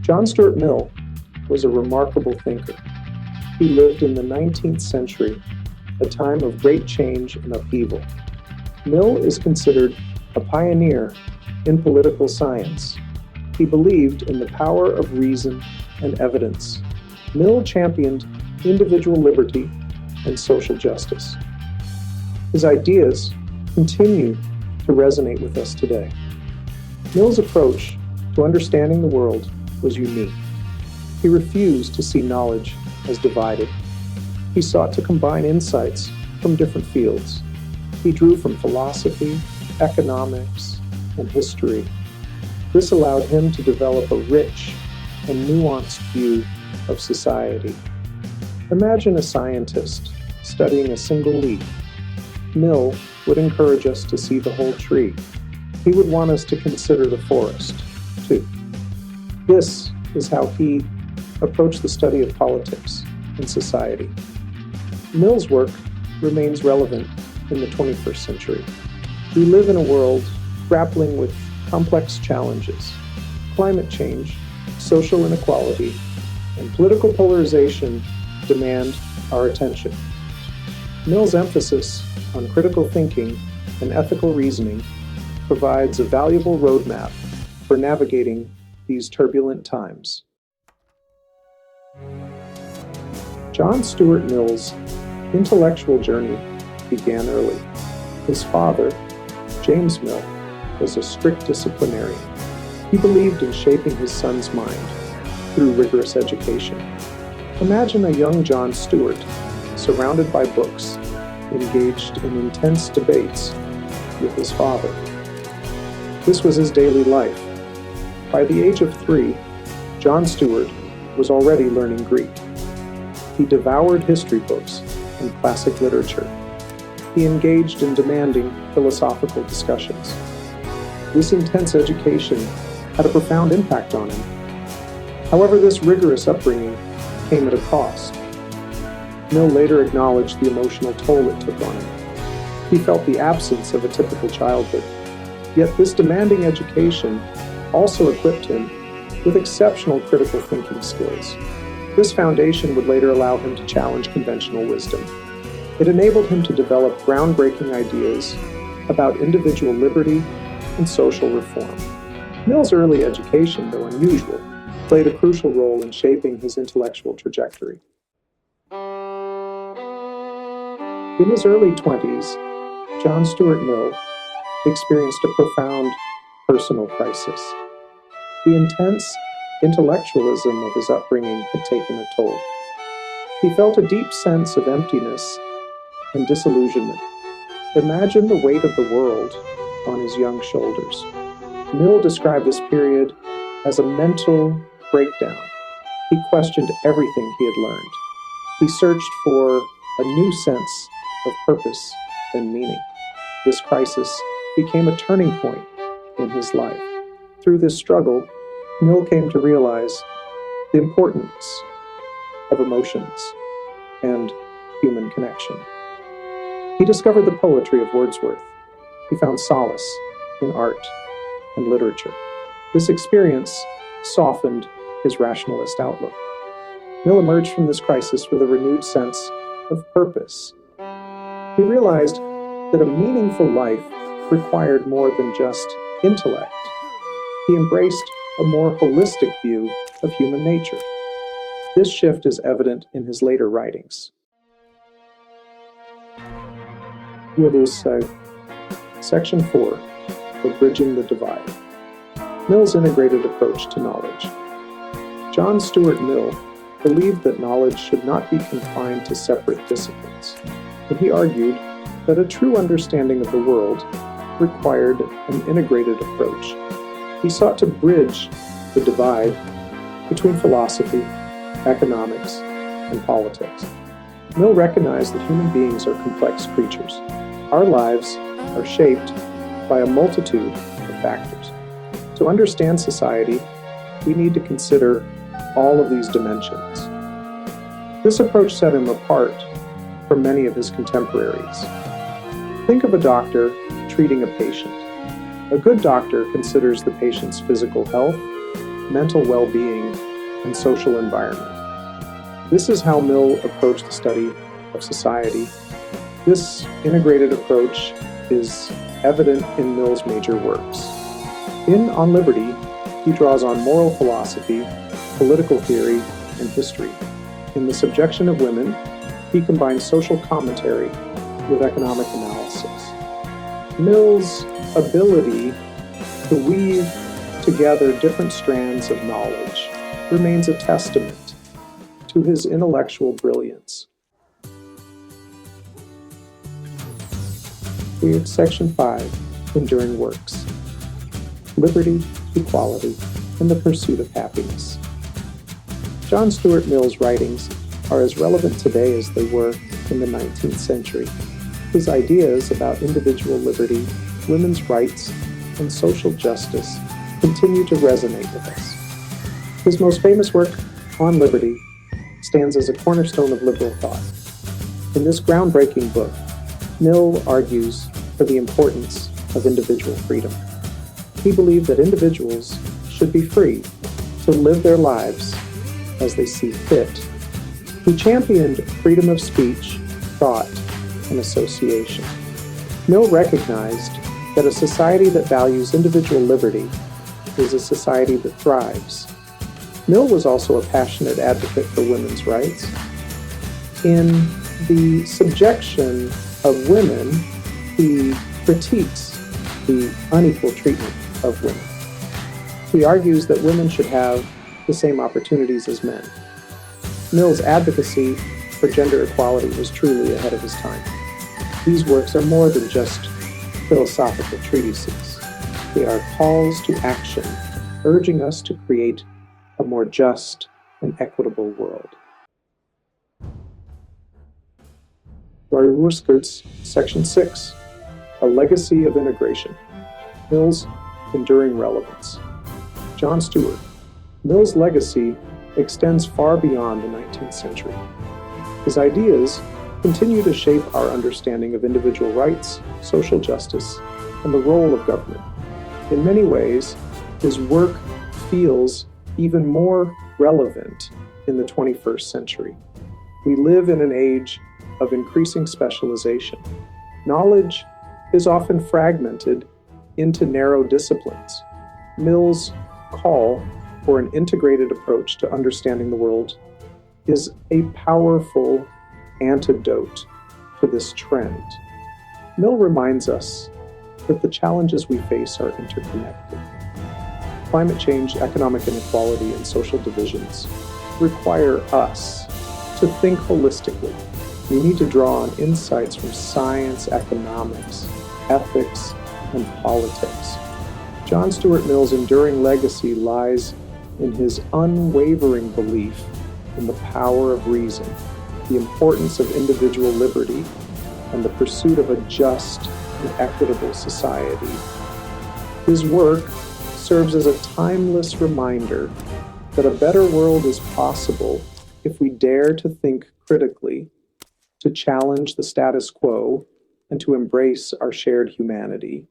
John Stuart Mill was a remarkable thinker. He lived in the 19th century, a time of great change and upheaval. Mill is considered a pioneer in political science. He believed in the power of reason and evidence. Mill championed individual liberty and social justice. His ideas continue to resonate with us today. Mill's approach to understanding the world was unique. He refused to see knowledge as divided. He sought to combine insights from different fields. He drew from philosophy, economics, and history. This allowed him to develop a rich and nuanced view of society. Imagine a scientist studying a single leaf. Mill would encourage us to see the whole tree. He would want us to consider the forest, too. This is how he approached the study of politics and society. Mill's work remains relevant in the 21st century. We live in a world grappling with complex challenges. Climate change, social inequality, and political polarization demand our attention. Mill's emphasis on critical thinking and ethical reasoning provides a valuable roadmap for navigating these turbulent times. John Stuart Mill's intellectual journey began early. His father, James Mill, was a strict disciplinarian. He believed in shaping his son's mind through rigorous education. Imagine a young John Stuart surrounded by books, engaged in intense debates with his father. This was his daily life. By the age of 3, John Stuart was already learning Greek. He devoured history books and classic literature. He engaged in demanding philosophical discussions. This intense education had a profound impact on him. However, this rigorous upbringing came at a cost. Mill later acknowledged the emotional toll it took on him. He felt the absence of a typical childhood. Yet this demanding education also equipped him with exceptional critical thinking skills. This foundation would later allow him to challenge conventional wisdom. It enabled him to develop groundbreaking ideas about individual liberty and social reform. Mill's early education, though unusual, played a crucial role in shaping his intellectual trajectory. In his early 20s, John Stuart Mill experienced a profound personal crisis. The intense intellectualism of his upbringing had taken a toll. He felt a deep sense of emptiness and disillusionment. Imagine the weight of the world on his young shoulders. Mill described this period as a mental breakdown. He questioned everything he had learned. He searched for a new sense of purpose and meaning. This crisis became a turning point in his life. Through this struggle, Mill came to realize the importance of emotions and human connection. He discovered the poetry of Wordsworth. He found solace in art and literature. This experience softened his rationalist outlook. Mill emerged from this crisis with a renewed sense of purpose. He realized that a meaningful life required more than just intellect. He embraced a more holistic view of human nature. This shift is evident in his later writings. Here is Section 4 of Bridging the Divide. Mill's integrated approach to knowledge. John Stuart Mill believed that knowledge should not be confined to separate disciplines, and he argued that a true understanding of the world required an integrated approach. He sought to bridge the divide between philosophy, economics, and politics. Mill recognized that human beings are complex creatures. Our lives are shaped by a multitude of factors. To understand society, we need to consider all of these dimensions. This approach set him apart from many of his contemporaries. Think of a doctor treating a patient. A good doctor considers the patient's physical health, mental well-being, and social environment. This is how Mill approached the study of society. This integrated approach is evident in Mill's major works. In On Liberty, he draws on moral philosophy, political theory, and history. In The Subjection of Women, he combines social commentary with economic analysis. Mill's ability to weave together different strands of knowledge remains a testament to his intellectual brilliance. We have Section 5, Enduring Works. Liberty, equality, and the pursuit of happiness. John Stuart Mill's writings are as relevant today as they were in the 19th century. His ideas about individual liberty, women's rights, and social justice continue to resonate with us. His most famous work, On Liberty, stands as a cornerstone of liberal thought. In this groundbreaking book, Mill argues for the importance of individual freedom. He believed that individuals should be free to live their lives as they see fit. He championed freedom of speech, thought, and association. Mill recognized that a society that values individual liberty is a society that thrives. Mill was also a passionate advocate for women's rights. In The Subjection of Women, he critiques the unequal treatment of women. He argues that women should have the same opportunities as men. Mill's advocacy for gender equality was truly ahead of his time. These works are more than just philosophical treatises. They are calls to action, urging us to create a more just and equitable world. Section 6, A Legacy of Integration. Mill's Enduring Relevance. John Stuart. Mill's legacy extends far beyond the 19th century. His ideas continue to shape our understanding of individual rights, social justice, and the role of government. In many ways, his work feels even more relevant in the 21st century. We live in an age of increasing specialization. Knowledge is often fragmented into narrow disciplines. Mill's call for an integrated approach to understanding the world is a powerful antidote to this trend. Mill reminds us that the challenges we face are interconnected. Climate change, economic inequality, and social divisions require us to think holistically. We need to draw on insights from science, economics, ethics, and politics. John Stuart Mill's enduring legacy lies in his unwavering belief in the power of reason, the importance of individual liberty, and the pursuit of a just and equitable society. His work serves as a timeless reminder that a better world is possible if we dare to think critically, to challenge the status quo, and to embrace our shared humanity.